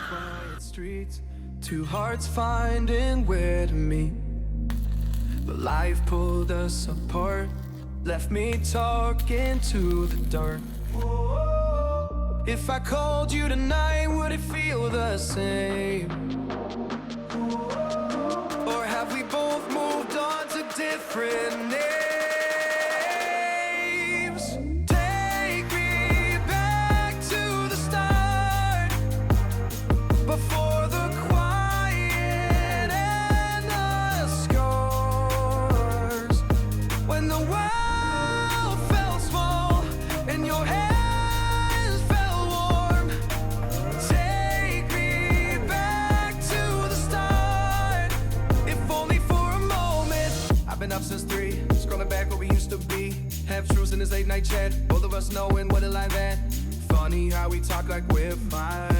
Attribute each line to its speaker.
Speaker 1: quiet streets, two hearts finding where to meet. But life pulled us apart, left me talking to the dark. If I called you tonight, would it feel the same? Or have we both moved on to different names? Take me back to the start, before the quiet and the scars, when the world felt small and your hands felt warm. Take me back to the start, if only for a moment. I've been up since 3, scrolling back where we used to be. Half truths in this late night chat, both of us knowing what a line that. Funny how we talk like we're fine.